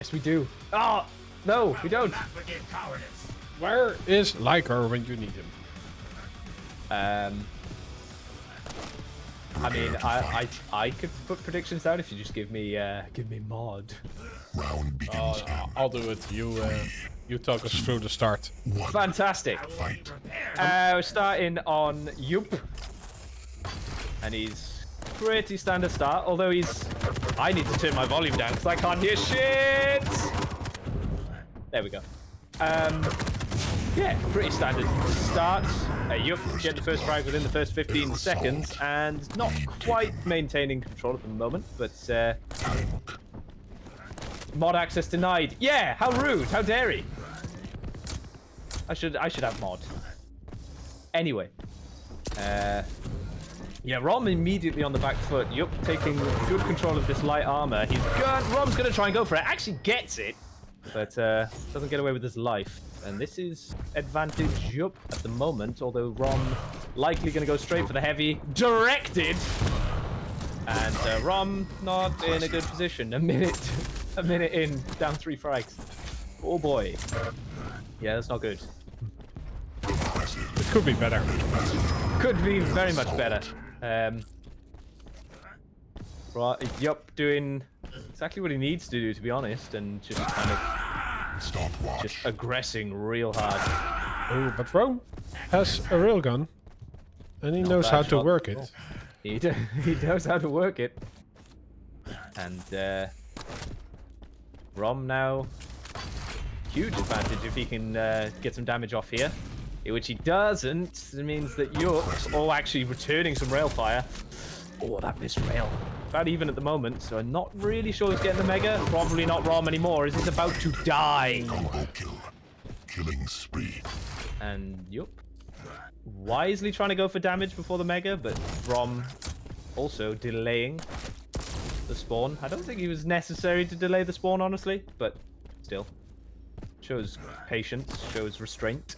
Yes, we do. Oh, no, we don't. Where is Liker when you need him? I mean, I could put predictions down if you just give me mod. Round begins. I'll do it. You talk us through the start. Fantastic. We're starting on Yuuup, and he's pretty standard start. Although I need to turn my volume down because I can't hear shit. There we go. Yeah, pretty standard start. Yuuup get the first frag within the first 15 seconds, and not quite maintaining control at the moment, but mod access denied. Yeah, how rude! How dare he? I should have mod. Anyway, yeah, Rohm immediately on the back foot. Yuuup taking good control of this light armor. Rom's gonna try and go for it. Actually gets it, but doesn't get away with his life. And this is advantage Yuuup at the moment, although Rohm likely going to go straight for the heavy. Directed! And Rohm not in a good position. A minute in, down 3 frags. Oh boy. Yeah, that's not good. It could be better. Could be very much better. Right, Yuuup doing exactly what he needs to do, to be honest, and just kind of just aggressing real hard. Oh, but Rohm has a railgun, and he knows how to work it. He knows how to work it. And Rohm now, huge advantage if he can get some damage off here. Which he doesn't. It means that Yuuup, actually returning some rail fire. Oh, that missed rail. About even at the moment, so I'm not really sure he's getting the mega. Probably not Rohm anymore, as he's about to die. Killing spree. And Yuuup wisely trying to go for damage before the mega, but Rohm also delaying the spawn. I don't think he was necessary to delay the spawn, honestly, but still. Shows patience, shows restraint.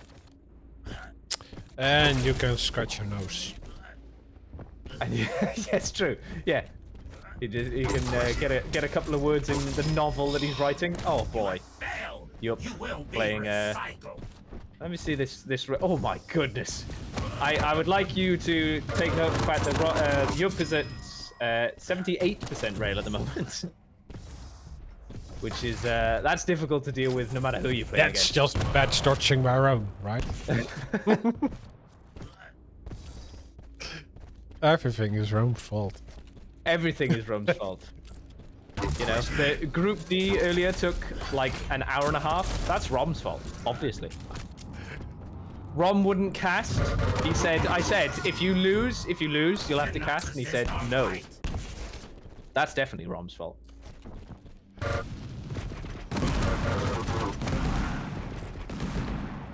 And you can scratch your nose. And yeah, it's true. Yeah, he can get a couple of words in the novel that he's writing. Oh boy, Yuuup playing. Let me see this. Oh my goodness! I would like you to take note of the fact that Yuuup is at 78% rail at the moment, which is that's difficult to deal with no matter who you play against. That's just bad starting by Rohm, right? Everything is Rohm's fault. Everything is Rohm's fault. You know, the Group D earlier took like an hour and a half. That's Rohm's fault, obviously. Rohm wouldn't cast. I said, if you lose, you'll have to cast. And he said, no. That's definitely Rohm's fault.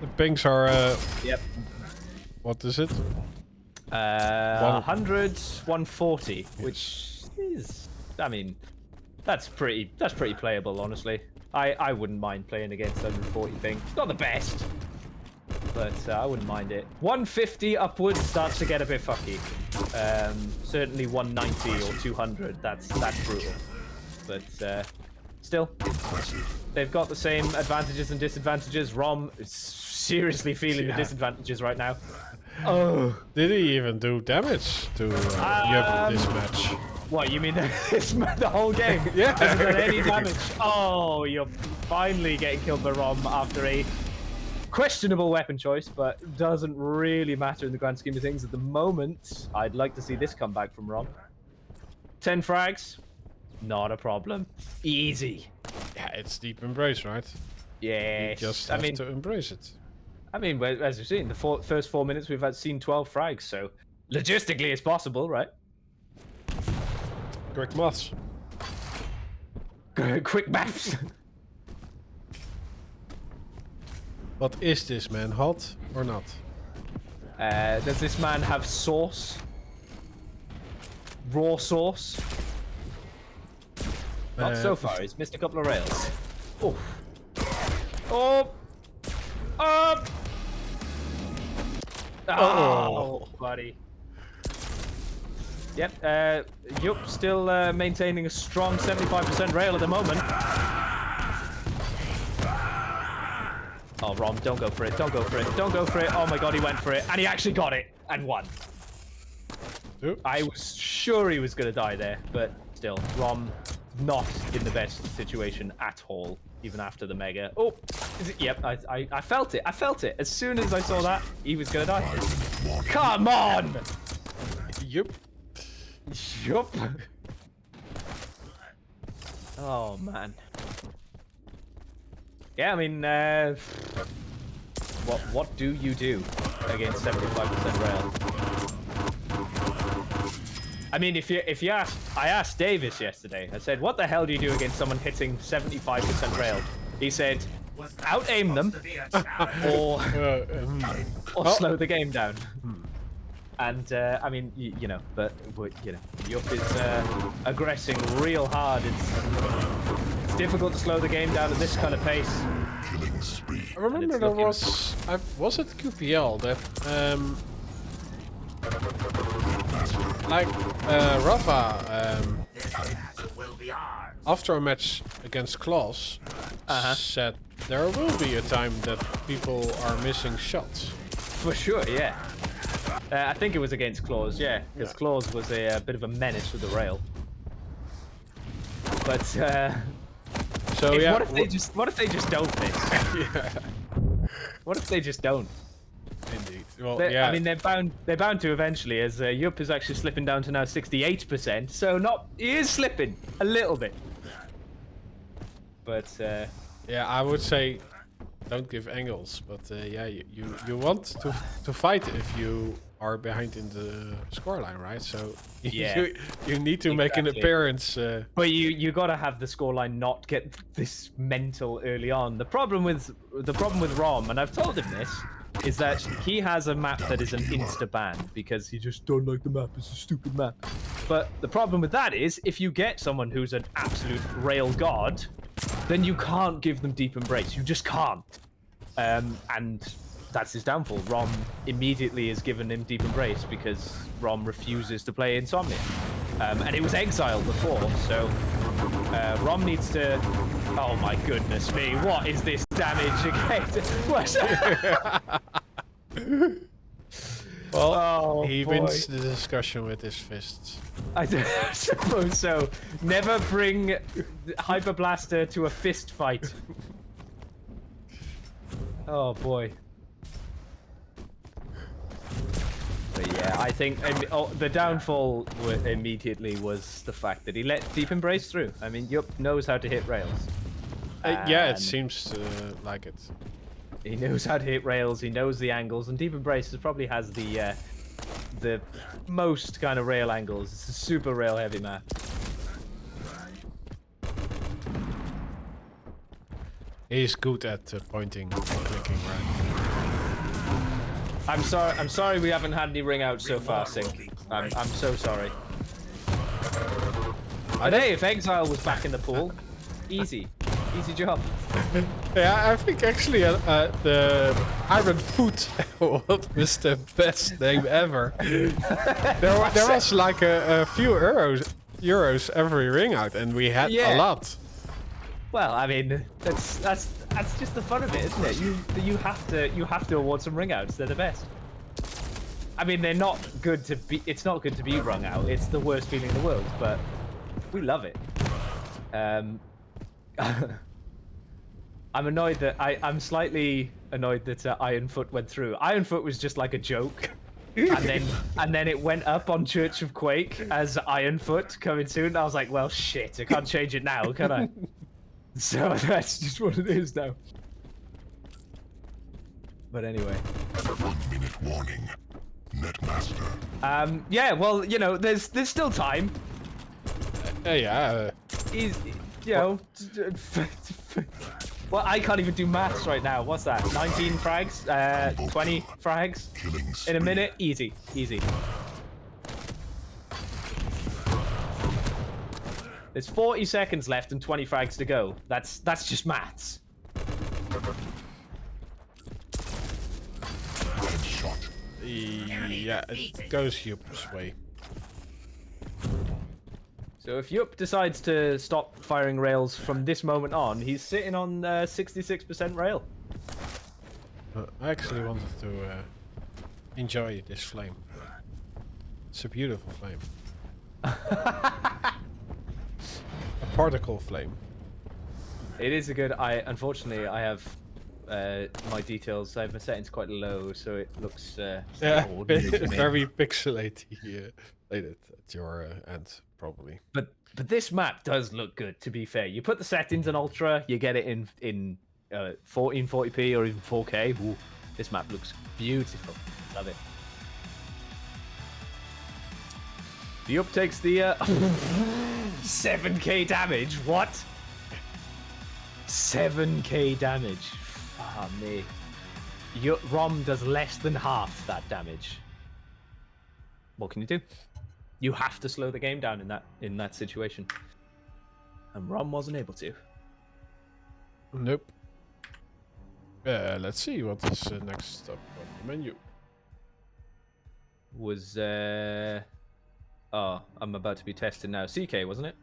The pings are, Yep. What is it? 100, 140, which is, I mean, that's pretty playable, honestly. I wouldn't mind playing against 140 ping. It's not the best, but I wouldn't mind it. 150 upwards starts to get a bit fucky. Certainly 190 or 200, that's brutal. But still, they've got the same advantages and disadvantages. Rohm is seriously feeling the disadvantages right now. Oh, did he even do damage to Yuuup this match? What, you mean the whole game? Yeah. Hasn't done any damage. Oh, you're finally getting killed by Rohm after a questionable weapon choice, but doesn't really matter in the grand scheme of things at the moment. I'd like to see this come back from Rohm. 10 frags, not a problem. Easy. Yeah, it's deep embrace, right? Yeah. You just have to embrace it. I mean, as you've seen, the first 4 minutes we've seen 12 frags, so logistically it's possible, right? Quick maths. Quick maths. What is this, man? Hot or not? Does this man have sauce? Raw sauce? Not so far. He's missed a couple of rails. Oh. Oh. Oh, buddy. Yep, Yuuup still maintaining a strong 75% rail at the moment. Oh, Rom, don't go for it. Don't go for it. Don't go for it. Oh my god, he went for it. And he actually got it and won. Oops. I was sure he was going to die there, but still, Rom not in the best situation at all, even after the mega. Oh, is it? Yep, I felt it. I felt it. As soon as I saw that, he was going to die. Come on! Yup. Yup. Oh, man. Yeah, I mean, what do you do against 75% rail? I mean, if you asked, I asked Davis yesterday. I said, "What the hell do you do against someone hitting 75% rail?" He said, "Out aim them, or slow the game down." And I mean, you know, but you know, Yuuup is aggressing real hard. It's difficult to slow the game down at this kind of pace. I remember there was it QPL that like Rafa after a match against Klaus said there will be a time that people are missing shots. For sure, yeah. I think it was against Claus, yeah, because Claus was a bit of a menace with the rail. But so yeah, what if they just don't this? Yeah. What if they just don't? Indeed. Well, I mean, they're bound to eventually, as Yuuup is actually slipping down to now 68%. So he is slipping a little bit. But yeah, I would say don't give angles, but yeah, you want to fight if you are behind in the scoreline, right? So yeah, you need to make an appearance. But you gotta have the scoreline not get this mental early on. The problem with Rohm, and I've told him this, is that he has a map that is an insta ban because he just don't like the map. It's a stupid map. But the problem with that is if you get someone who's an absolute rail god, then you can't give them deep embrace. You just can't. And that's his downfall. Rohm immediately is given him deep embrace because Rohm refuses to play Insomnia. And it was exiled before, so Rohm needs to... Oh my goodness me, what is this damage again? Well, he wins the discussion with his fists. I suppose so. Never bring Hyper Blaster to a fist fight. Oh boy. But yeah, I think the downfall immediately was the fact that he let Deep Embrace through. I mean, Yuuup knows how to hit rails. Yeah, it seems like it. He knows how to hit rails. He knows the angles, and Deep Embrace probably has the most kind of rail angles. It's a super rail heavy map. He's good at pointing and clicking, right? I'm sorry we haven't had any ring outs so far, Sync. I'm so sorry. But hey, if Exile was back in the pool, easy job. Yeah, I think actually the Iron Foot was the best name ever. there was like a few euros every ring out, and we had a lot. Well, I mean, that's just the fun of it, isn't it? You have to award some ring outs. They're the best. I mean, they're not good to be. It's not good to be rung out. It's the worst feeling in the world, but we love it. I'm annoyed that I'm slightly annoyed that Ironfoot went through. Ironfoot was just like a joke, and then it went up on Church of Quake as Ironfoot coming soon. I was like, well, shit, I can't change it now, can I? So that's just what it is now. But anyway. 1 minute warning. Netmaster. Yeah, well, you know, there's still time. Yeah. He's, you know. Well, I can't even do maths right now. What's that? 19 frags? 20 frags? In a minute? Easy. There's 40 seconds left and 20 frags to go. That's just maths. Yeah, it goes Yuuup's way. So if Yuuup decides to stop firing rails from this moment on, he's sitting on 66% rail. I actually wanted to enjoy this flame. It's a beautiful flame. A particle flame. It is a good. Unfortunately I have my details. I have my settings quite low, so it looks Yeah, ordinary to me. very pixelated at your end, probably. But this map does look good. To be fair, you put the settings in ultra, you get it in 1440p or even 4K. Ooh, this map looks beautiful. Love it. Yuuup takes the 7k damage. What? 7k damage. Ah me. Rohm does less than half that damage. What can you do? You have to slow the game down in that situation. And Rohm wasn't able to. Nope. Let's see what is next up on the menu. Was oh, I'm about to be tested now. CK, wasn't it?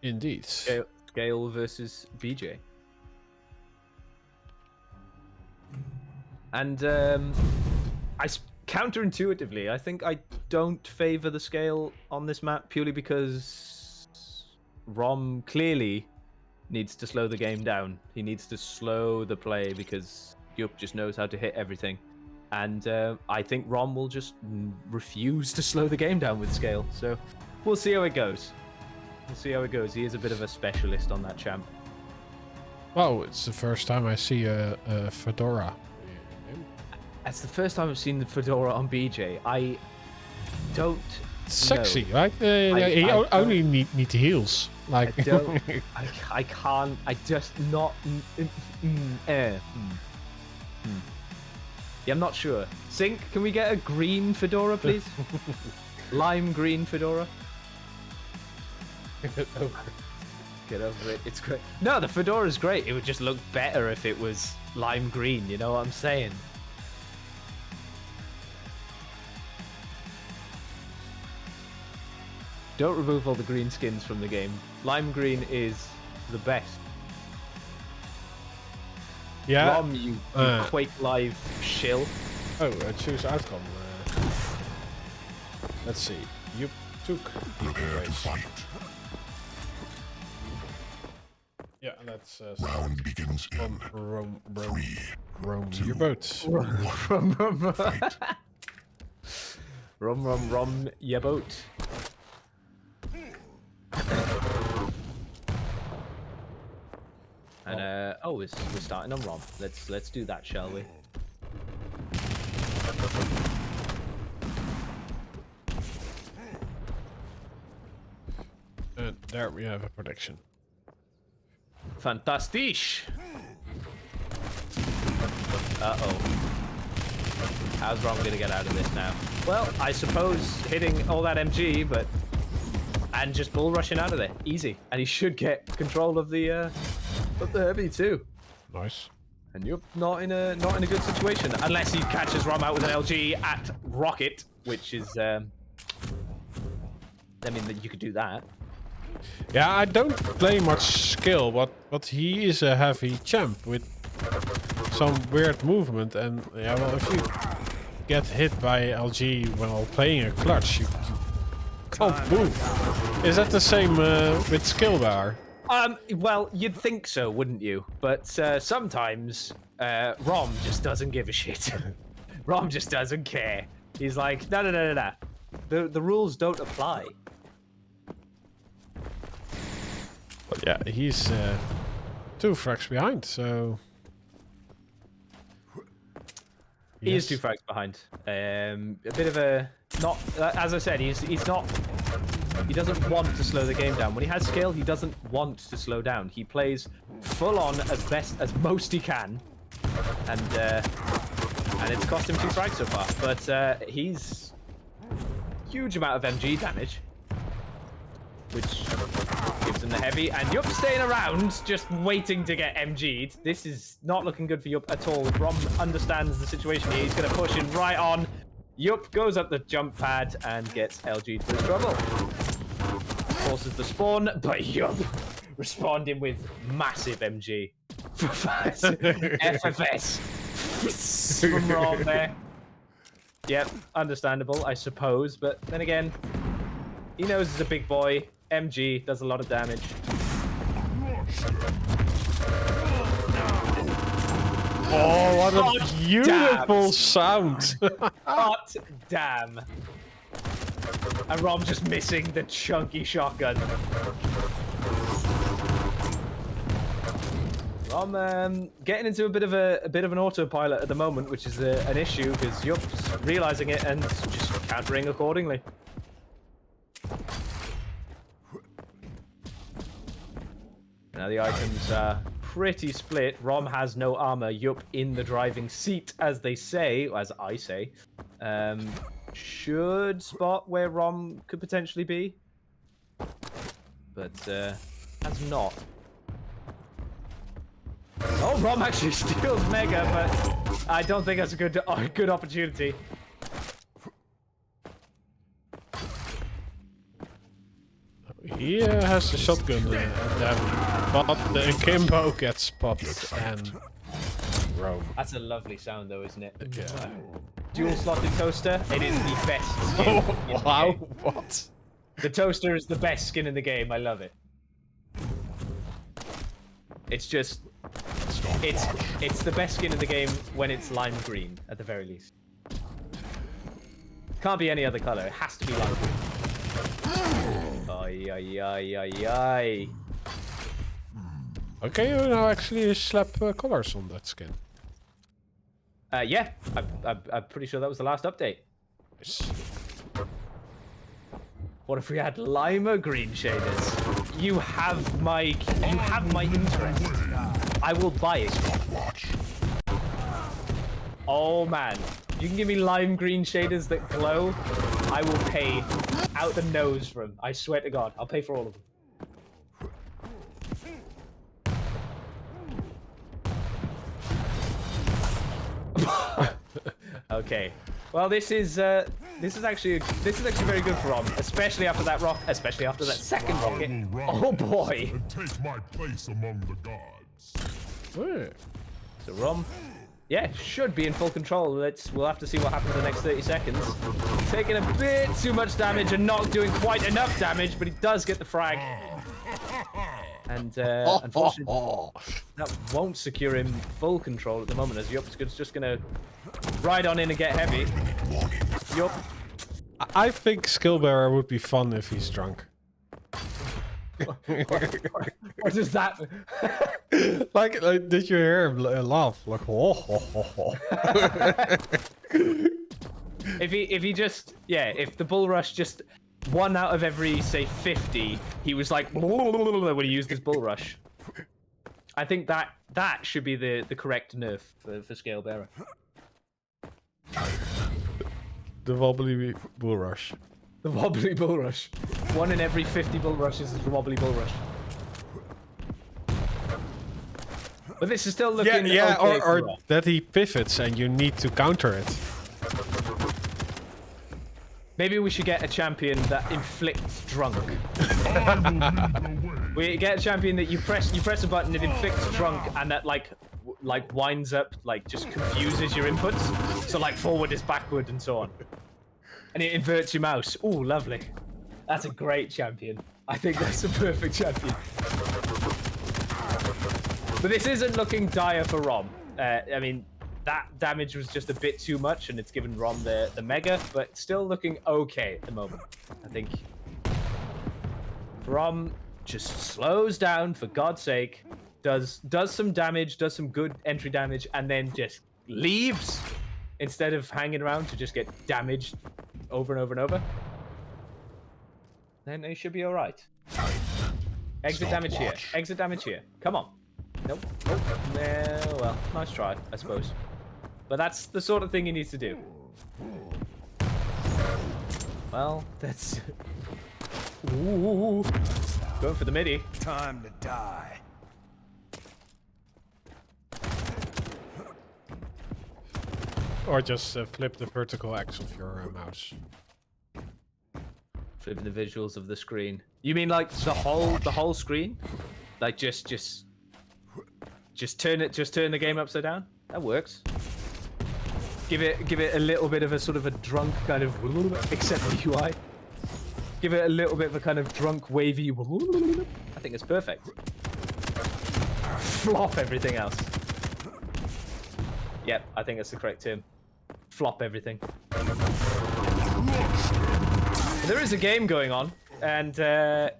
Indeed. Scale versus BJ. And counterintuitively, I think I don't favor the scale on this map purely because Rohm clearly needs to slow the game down. He needs to slow the play because Yuuup just knows how to hit everything. And I think Rohm will just refuse to slow the game down with scale. So we'll see how it goes. We'll see how it goes. He is a bit of a specialist on that champ. Wow, it's the first time I see a fedora. That's the first time I've seen the fedora on BJ. I don't. It's sexy, know. right? He I only need the heels. Like I don't. I can't. I just not. Yeah, I'm not sure. Sync, can we get a green fedora, please? Lime green fedora. Get over it. It's great. No, the fedora's great. It would just look better if it was lime green. You know what I'm saying? Don't remove all the green skins from the game. Lime green is the best. Yeah. Rohm, you Quake Live shill. Oh, choose outcome. Let's see. You took the Prepare to race. fight. Yeah, let's Round begins in Roam 3, your boat. Rum, ya boat. And oh, we're starting on Rohm. Let's do that, shall we? And there we have a prediction. Fantastisch. Uh-oh. How's Rohm gonna get out of this now? Well, I suppose hitting all that MG, but and just bull rushing out of there, easy. And he should get control of the heavy too. Nice. And you're not in a good situation unless he catches Rohm out with an LG at Rocket, which is I mean that you could do that. Yeah, I don't play much skill, but he is a heavy champ with some weird movement, and yeah, well, if you get hit by LG while playing a clutch, you can't move. Is that the same with skill bar? Well, you'd think so, wouldn't you? But sometimes Rohm just doesn't give a shit. Rohm just doesn't care. He's like, no. The rules don't apply. But yeah, he's 2 frags behind, so He is 2 frags behind. A bit of a not. As I said, he's not. He doesn't want to slow the game down. When he has skill, he doesn't want to slow down. He plays full on as most he can, and it's cost him 2 frags so far. But he's huge amount of MG damage, which gives him the heavy. And Yuuup staying around, just waiting to get MG'd. This is not looking good for Yuuup at all. Rohm understands the situation here. He's going to push him right on. Yuuup goes up the jump pad and gets LG'd for his trouble. Forces the spawn, but Yuuup responding with massive MG. FFS. from Rohm there. Yep, understandable, I suppose. But then again, he knows he's a big boy. MG does a lot of damage. Oh, what a beautiful damn. sound! Hot damn. And Rohm just missing the chunky shotgun. Rohm getting into a bit of an autopilot at the moment, which is an issue because Yuuup's realizing it and just countering accordingly. Now the items are pretty split. Rohm has no armor. Yuuup in the driving seat, as they say, as I say. Should spot where Rohm could potentially be, but has not. Oh, Rohm actually steals Mega, but I don't think that's a good opportunity. He has the shotgun, but the Akimbo gets spotted and Rohm. That's a lovely sound, though, isn't it? Yeah. Dual slotted toaster. It is the best skin. Oh, in the wow! game. What? The toaster is the best skin in the game. I love it. It's just, it's the best skin in the game when it's lime green, at the very least. Can't be any other color. It has to be lime green. Ay, ay, ay, ay, ay. Okay, you now actually slap colors on that skin. Yeah, I'm pretty sure that was the last update. Yes. What if we had lima green shaders? You have my interest. I will buy it. Oh man, you can give me lime green shaders that glow. I will pay out the nose for them. I swear to God, I'll pay for all of them. Okay. Well, this is actually very good for Rohm, especially after that second rocket. Oh boy! And take my place among the gods. Hey. So Rohm, yeah, should be in full control. We'll have to see what happens in the next 30 seconds. Taking a bit too much damage and not doing quite enough damage, but he does get the frag. And unfortunately, that won't secure him full control at the moment, as Yuuup's just gonna ride on in and get heavy. Yuuup. I think Skillbearer would be fun if he's drunk. What is that? like, did you hear him laugh? Like, if he just, yeah, if the bull rush just 1 out of every, say, 50, he was like when he used his bull rush. I think that should be the correct nerf for Scale Bearer. The wobbly bull rush. The wobbly bull rush. 1 in every 50 bull rushes is the wobbly bull rush. But this is still looking yeah, okay or for that he pivots and you need to counter it. Maybe we should get a champion that inflicts drunk. We get a champion that you press a button, it inflicts drunk, and that like winds up, like just confuses your inputs. So like forward is backward and so on. And it inverts your mouse. Ooh, lovely. That's a great champion. I think that's a perfect champion. But this isn't looking dire for Rohm. I mean, that damage was just a bit too much, and it's given Rohm the mega, but still looking okay at the moment. I think Rohm just slows down, for God's sake, does some damage, does some good entry damage, and then just leaves instead of hanging around to just get damaged over and over and over. Then he should be all right. Exit damage here. Exit damage here. Come on. Nope. Nope. No, well, nice try, I suppose. But that's the sort of thing he needs to do. Well, that's... Ooh. Going for the midi. Time to die. Or just flip the vertical X of your mouse. Flipping the visuals of the screen. You mean like the whole screen? Like just turn the game upside down? That works. Give it a little bit of a sort of a drunk kind of, except the UI. Give it a little bit of a kind of drunk wavy. I think it's perfect. Flop everything else. Yep, I think that's the correct term. Flop everything. There is a game going on, and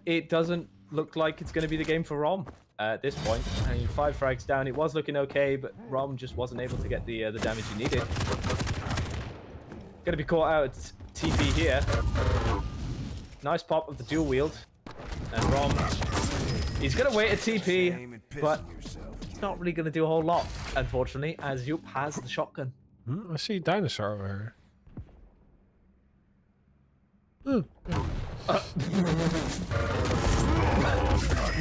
it doesn't look like it's going to be the game for Rohm at this point. I mean, 5 frags down. It was looking okay, but Rohm just wasn't able to get the damage he needed. Going to be caught out at TP here. Nice pop of the dual wield. And Rohm, he's going to wait a TP, but he's not really going to do a whole lot, unfortunately, as Yuuup has the shotgun. I see dinosaur over here.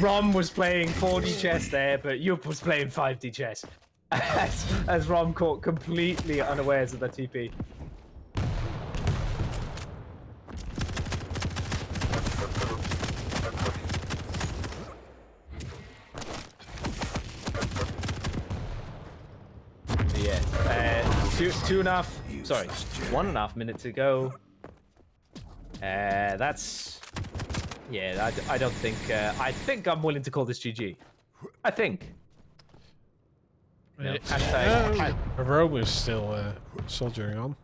Rohm was playing 4D chess there, but Yuuup was playing 5D chess. As Rohm caught completely unawares of the TP. Yeah, 1.5 minutes to go. That's... Yeah, I don't think... I think I'm willing to call this GG. I think. No, hashtag... Rohm is still soldiering on.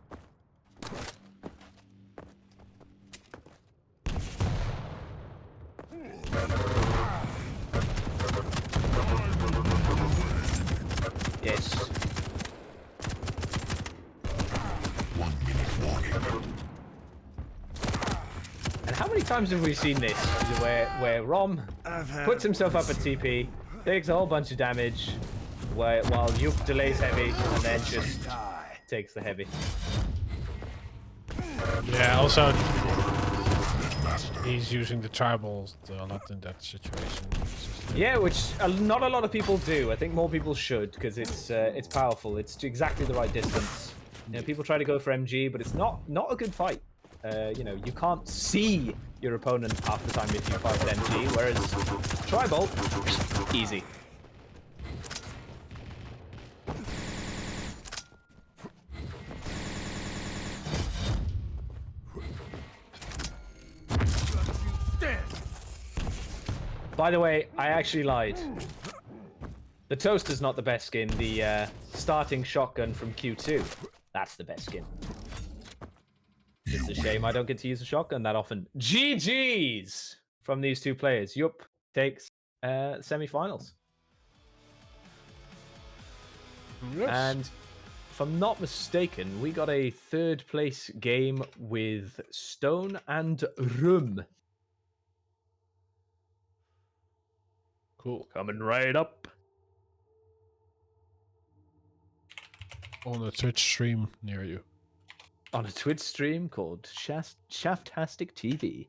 Yes. 1 minute warning. And how many times have we seen this? Where Rohm puts himself up at TP, takes a whole bunch of damage, while Yuuup delays heavy, and then just takes the heavy. Yeah, also he's using the tribals a lot in that situation. Yeah, which not a lot of people do. I think more people should, because it's powerful. It's to exactly the right distance. You know, people try to go for MG, but it's not a good fight. You know, you can't see your opponent half the time if you fight with MG, whereas tribal, easy. By the way, I actually lied. The Toaster's not the best skin. The starting shotgun from Q2, that's the best skin. It's a shame I don't get to use a shotgun that often. GG's from these two players. Yuuup takes semi-finals. Yes. And if I'm not mistaken, we got a third place game with Stone and Rohm. Cool. Coming right up. On a Twitch stream near you. On a Twitch stream called Shaftastic TV.